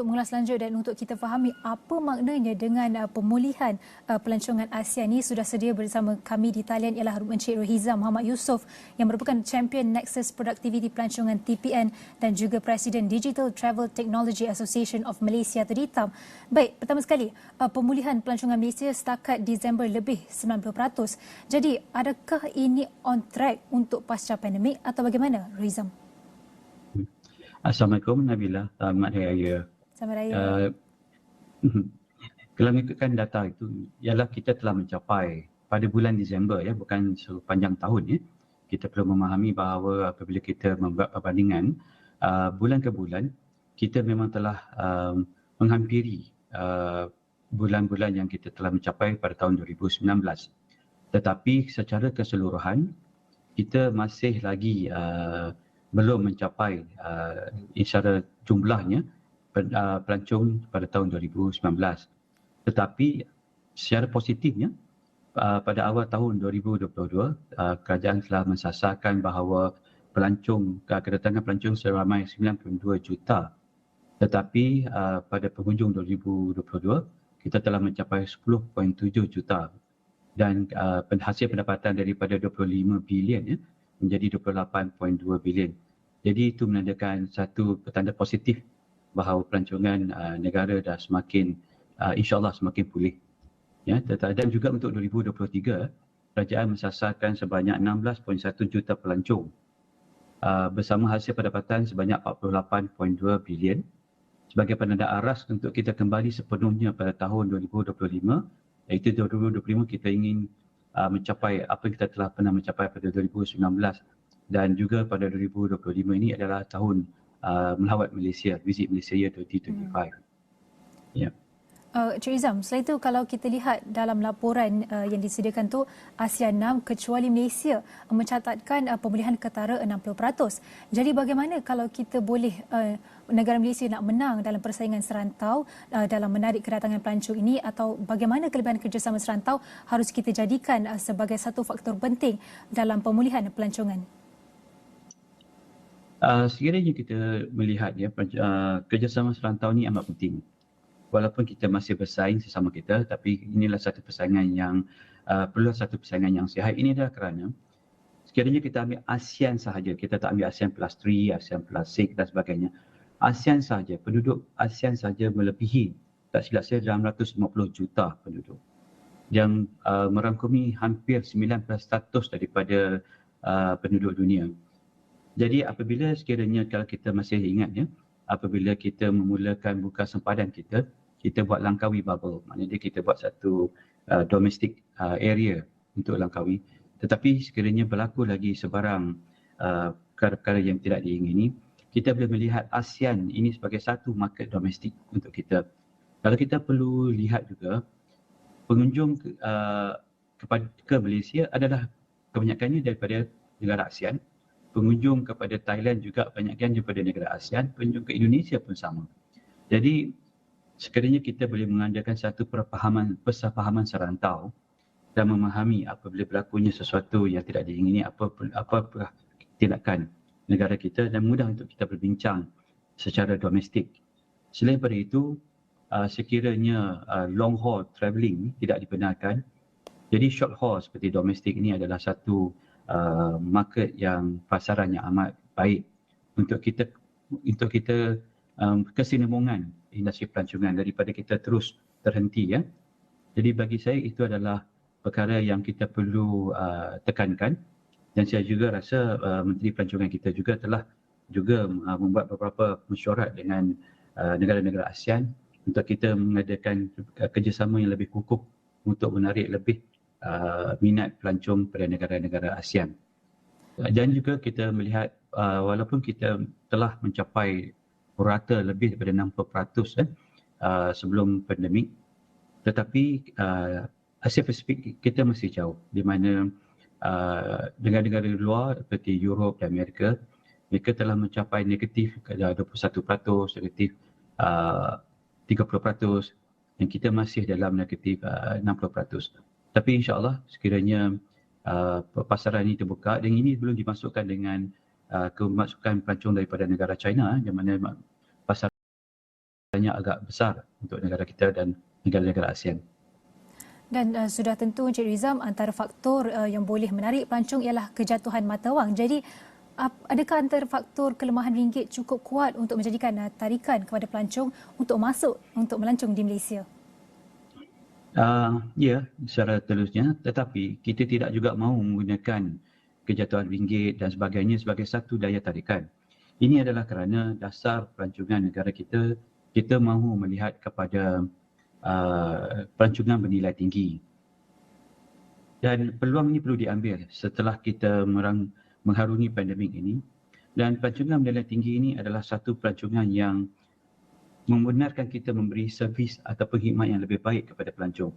Untuk mengulas lanjut dan untuk kita fahami apa maknanya dengan pemulihan pelancongan ASEAN ini, sudah sedia bersama kami di talian ialah Encik Rohizam Muhammad Yusof yang merupakan Champion Nexus Productivity Pelancongan TPN dan juga Presiden Digital Travel Technology Association of Malaysia atau DITAM. Baik, pertama sekali, pemulihan pelancongan Malaysia setakat Disember lebih 90%. Jadi, adakah ini on track untuk pasca pandemik atau bagaimana, Rohizam? Assalamualaikum Nabila, selamat Hari Raya. Selamat Raya. Kalau mengikutkan data itu, ialah kita telah mencapai pada bulan Disember, ya, bukan sepanjang tahun. Ya. Kita perlu memahami bahawa apabila kita membuat perbandingan bulan ke bulan, kita memang telah menghampiri bulan-bulan yang kita telah mencapai pada tahun 2019. Tetapi secara keseluruhan, kita masih lagi belum mencapai secara jumlahnya pelancong pada tahun 2019. Tetapi secara positifnya pada awal tahun 2022 kerajaan telah mensasarkan bahawa kedatangan pelancong seramai 92 juta. Tetapi pada penghujung 2022 kita telah mencapai 10.7 juta dan hasil pendapatan daripada 25 bilion menjadi 28.2 bilion. Jadi itu menandakan satu petanda positif bahawa pelancongan negara dah semakin insya-Allah semakin pulih. Ya, dan juga untuk 2023 kerajaan mensasarkan sebanyak 16.1 juta pelancong bersama hasil pendapatan sebanyak 48.2 bilion sebagai penanda aras untuk kita kembali sepenuhnya pada tahun 2025, iaitu 2025 kita ingin mencapai apa yang kita telah pernah mencapai pada 2019 dan juga pada 2025 ini adalah tahun melawat Malaysia, Visit Malaysia Year 2025. Ya. Cik Izam, selain itu kalau kita lihat dalam laporan yang disediakan tu, ASEAN 6 kecuali Malaysia mencatatkan pemulihan ketara 60%. Jadi bagaimana kalau kita boleh negara Malaysia nak menang dalam persaingan serantau dalam menarik kedatangan pelancong ini, atau bagaimana kelebihan kerjasama serantau harus kita jadikan sebagai satu faktor penting dalam pemulihan pelancongan? Sekiranya kita melihat kerjasama serantau ni amat penting. Walaupun kita masih bersaing sesama kita, tapi inilah satu persaingan yang perlu satu persaingan yang sihat. Ini adalah kerana sekiranya kita ambil ASEAN sahaja, kita tak ambil ASEAN plus 3, ASEAN plus 6 dan sebagainya. ASEAN sahaja, penduduk ASEAN sahaja melebihi, tak silap saya, 650 juta penduduk yang merangkumi hampir 19% daripada penduduk dunia. Jadi apabila sekiranya kalau kita masih ingat, ya, apabila kita memulakan buka sempadan kita buat Langkawi bubble. Maknanya kita buat satu domestic area untuk Langkawi. Tetapi sekiranya berlaku lagi sebarang perkara-perkara yang tidak diingini, kita boleh melihat ASEAN ini sebagai satu market domestik untuk kita. Kalau kita perlu lihat juga, pengunjung ke Malaysia adalah kebanyakannya daripada negara ASEAN. Pengunjung kepada Thailand juga banyakkan daripada negara ASEAN, pengunjung ke Indonesia pun sama. Jadi sekiranya kita boleh mengadakan satu persefahaman serantau dan memahami apabila berlakunya sesuatu yang tidak diingini, apa tindakan negara kita, dan mudah untuk kita berbincang secara domestik. Selain daripada itu, sekiranya long haul travelling tidak dibenarkan, jadi short haul seperti domestik ini adalah satu market yang pasaran yang amat baik untuk kita kesinambungan industri pelancongan daripada kita terus terhenti, ya. Jadi bagi saya itu adalah perkara yang kita perlu tekankan, dan saya juga rasa Menteri Pelancongan kita juga telah membuat beberapa mesyuarat dengan negara-negara ASEAN untuk kita mengadakan kerjasama yang lebih kukuh untuk menarik lebih minat pelancong pada negara-negara ASEAN. Dan juga kita melihat walaupun kita telah mencapai purata lebih daripada 60% sebelum pandemik, tetapi Asia Pasifik kita masih jauh, di mana negara-negara luar seperti Europe dan Amerika, mereka telah mencapai negatif 21%, negatif 30%, dan kita masih dalam negatif 60%. Tapi insya-Allah sekiranya pasaran ini terbuka, dan ini belum dimasukkan dengan kemasukan pelancong daripada negara China, yang mana agak besar untuk negara kita dan negara-negara ASEAN. Dan sudah tentu Encik Rizam, antara faktor yang boleh menarik pelancong ialah kejatuhan mata wang. Jadi adakah antara faktor kelemahan ringgit cukup kuat untuk menjadikan tarikan kepada pelancong untuk masuk untuk melancong di Malaysia? Ya, secara terusnya, tetapi kita tidak juga mahu menggunakan kejatuhan ringgit dan sebagainya sebagai satu daya tarikan. Ini adalah kerana dasar pelancongan negara kita, kita mahu melihat kepada pelancongan bernilai tinggi. Dan peluang ini perlu diambil setelah kita mengharungi pandemik ini. Dan pelancongan bernilai tinggi ini adalah satu pelancongan yang membenarkan kita memberi servis atau khidmat yang lebih baik kepada pelancong.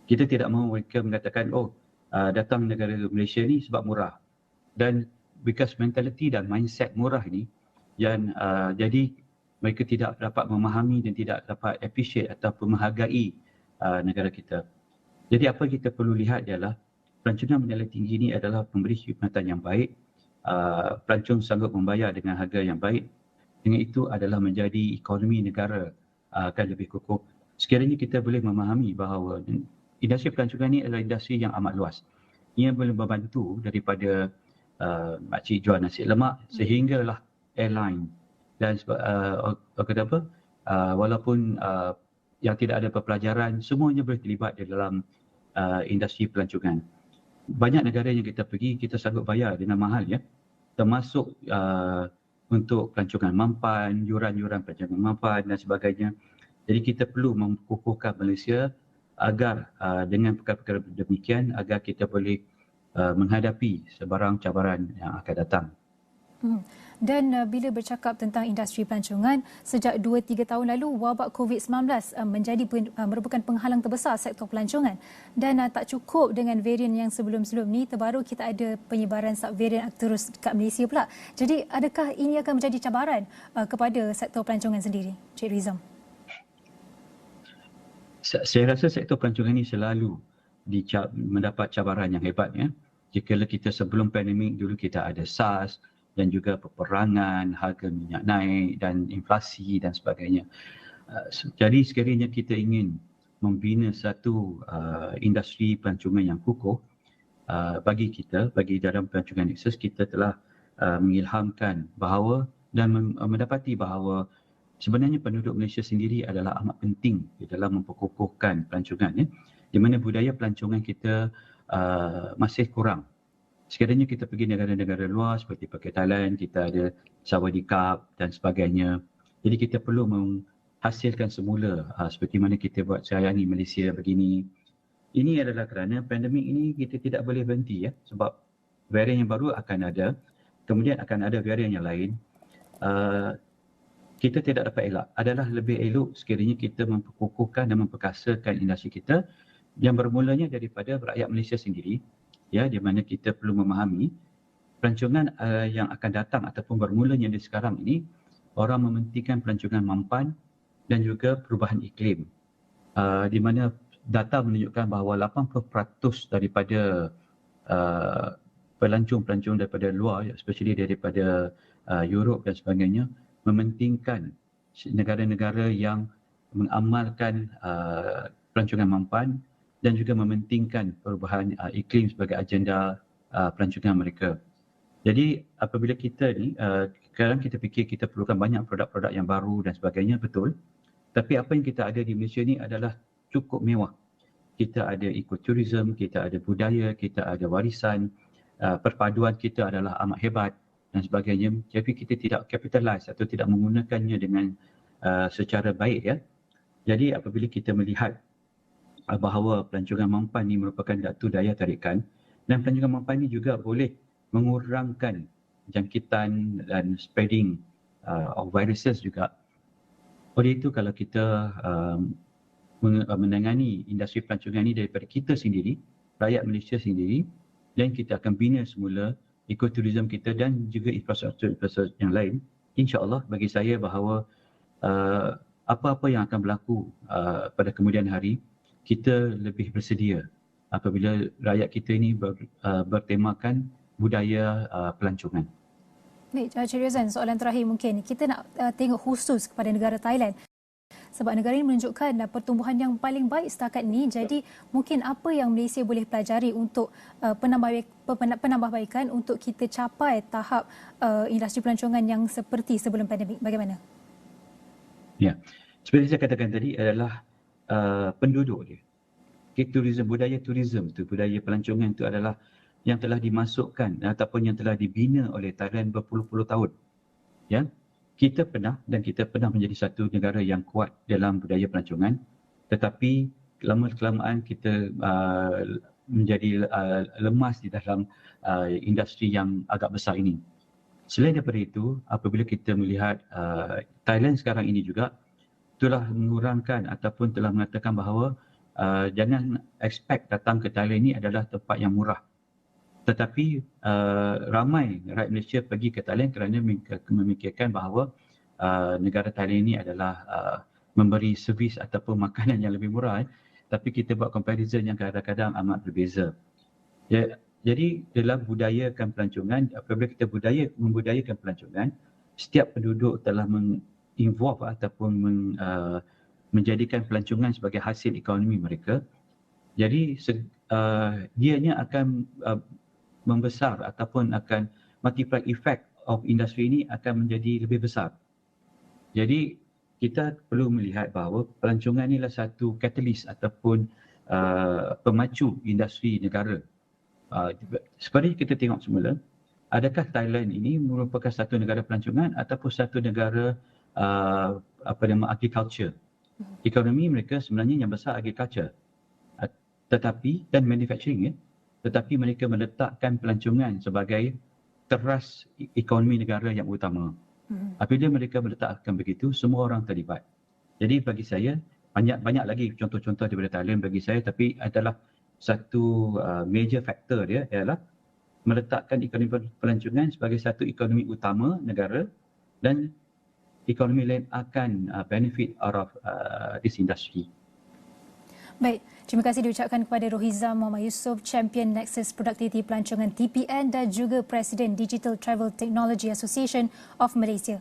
Kita tidak mahu mereka mengatakan, datang negara Malaysia ni sebab murah. Dan because mentality dan mindset murah ini, yang jadi mereka tidak dapat memahami dan tidak dapat appreciate ataupun menghargai negara kita. Jadi apa kita perlu lihat ialah pelancongan bernilai tinggi ini adalah memberi khidmatan yang baik, pelancong sanggup membayar dengan harga yang baik. Dengan itu adalah menjadi ekonomi negara akan lebih kukuh. Sekiranya kita boleh memahami bahawa industri pelancongan ini adalah industri yang amat luas. Ia boleh membantu daripada makcik jual nasi lemak sehinggalah airline. Dan walaupun yang tidak ada pepelajaran, semuanya boleh terlibat di dalam industri pelancongan. Banyak negara yang kita pergi, kita sanggup bayar dengan mahal, ya, termasuk untuk pelancongan mampan, yuran-yuran pelancongan mampan dan sebagainya. Jadi kita perlu mengukuhkan Malaysia agar dengan perkara-perkara demikian, agar kita boleh menghadapi sebarang cabaran yang akan datang. Dan bila bercakap tentang industri pelancongan, sejak 2-3 tahun lalu wabak COVID-19 merupakan penghalang terbesar sektor pelancongan. Dan tak cukup dengan varian yang sebelum-sebelum ni, terbaru kita ada penyebaran subvarian Arcturus dekat Malaysia pula. Jadi adakah ini akan menjadi cabaran kepada sektor pelancongan sendiri, Cik Rizam? Saya rasa sektor pelancongan ini selalu mendapat cabaran yang hebat, ya. Jika kita sebelum pandemik dulu kita ada SARS dan juga peperangan, harga minyak naik dan inflasi dan sebagainya. Jadi sekiranya kita ingin membina satu industri pelancongan yang kukuh, bagi dalam pelancongan Nexus, kita telah mengilhamkan bahawa dan mendapati bahawa sebenarnya penduduk Malaysia sendiri adalah amat penting di dalam memperkukuhkan pelancongan, ya, di mana budaya pelancongan kita masih kurang. Sekiranya kita pergi negara-negara luar seperti Thailand, kita ada Sawadee Cup dan sebagainya. Jadi kita perlu menghasilkan semula seperti mana kita buat sayangi Malaysia begini. Ini adalah kerana pandemik ini kita tidak boleh berhenti, ya, sebab varian yang baru akan ada, kemudian akan ada varian yang lain. Kita tidak dapat elak. Adalah lebih elok sekiranya kita memperkukuhkan dan memperkasakan industri kita yang bermulanya daripada rakyat Malaysia sendiri, ya, di mana kita perlu memahami pelancongan yang akan datang ataupun bermulanya di sekarang ini, orang mementingkan pelancongan mampan dan juga perubahan iklim. Di mana data menunjukkan bahawa 80% daripada pelancong-pelancong daripada luar, especially daripada Europe dan sebagainya, mementingkan negara-negara yang mengamalkan pelancongan mampan dan juga mementingkan perubahan iklim sebagai agenda pelancongan mereka. Jadi apabila kita ni, sekarang kita fikir kita perlukan banyak produk-produk yang baru dan sebagainya, betul. Tapi apa yang kita ada di Malaysia ni adalah cukup mewah. Kita ada ekoturism, kita ada budaya, kita ada warisan, perpaduan kita adalah amat hebat dan sebagainya. Tapi kita tidak capitalize atau tidak menggunakannya dengan secara baik, ya. Jadi apabila kita melihat bahawa pelancongan mampan ini merupakan satu daya tarikan, dan pelancongan mampan ini juga boleh mengurangkan jangkitan dan spreading of viruses juga. Oleh itu, kalau kita menangani industri pelancongan ini daripada kita sendiri, rakyat Malaysia sendiri, dan kita akan bina semula ekoturism kita dan juga infrastruktur yang lain, insya-Allah bagi saya bahawa apa-apa yang akan berlaku pada kemudian hari, kita lebih bersedia apabila rakyat kita ini bertemakan budaya pelancongan. Baik, Cik Rizam, soalan terakhir mungkin. Kita nak tengok khusus kepada negara Thailand. sebab negara ini menunjukkan pertumbuhan yang paling baik setakat ini. Jadi mungkin apa yang Malaysia boleh pelajari untuk penambahbaikan untuk kita capai tahap industri pelancongan yang seperti sebelum pandemik. Bagaimana? Ya, seperti saya katakan tadi adalah penduduk dia. Budaya turisme tu, budaya pelancongan itu adalah yang telah dimasukkan ataupun yang telah dibina oleh Thailand berpuluh-puluh tahun. Ya, kita pernah menjadi satu negara yang kuat dalam budaya pelancongan, tetapi lama-kelamaan kita menjadi lemas di dalam industri yang agak besar ini. Selain daripada itu, apabila kita melihat Thailand sekarang ini juga telah mengurangkan ataupun telah mengatakan bahawa jangan expect datang ke Thailand ini adalah tempat yang murah. Tetapi ramai rakyat Malaysia pergi ke Thailand kerana memikirkan bahawa negara Thailand ini adalah memberi servis ataupun makanan yang lebih murah. Tapi kita buat comparison yang kadang-kadang amat berbeza. Ya, jadi dalam budayakan pelancongan, apabila kita membudayakan pelancongan, setiap penduduk telah menginvolve ataupun menjadikan pelancongan sebagai hasil ekonomi mereka. Jadi dianya akan membesar ataupun akan multiply effect of industri ini akan menjadi lebih besar. Jadi kita perlu melihat bahawa pelancongan ini adalah satu catalyst ataupun pemacu industri negara. Seperti kita tengok semula, adakah Thailand ini merupakan satu negara pelancongan ataupun satu negara agriculture? Ekonomi mereka sebenarnya yang besar agriculture, tetapi dan manufacturing, tetapi mereka meletakkan pelancongan sebagai teras ekonomi negara yang utama. Apabila mereka meletakkan begitu, semua orang terlibat. Jadi bagi saya, banyak lagi contoh-contoh daripada Thailand bagi saya, tapi adalah satu major factor dia ialah meletakkan ekonomi pelancongan sebagai satu ekonomi utama negara dan ekonomi lain akan benefit out of this industry. Baik, terima kasih diucapkan kepada Rohizam Muhammad Yusof, Champion Nexus Productivity Pelancongan TPN dan juga Presiden Digital Travel Technology Association of Malaysia.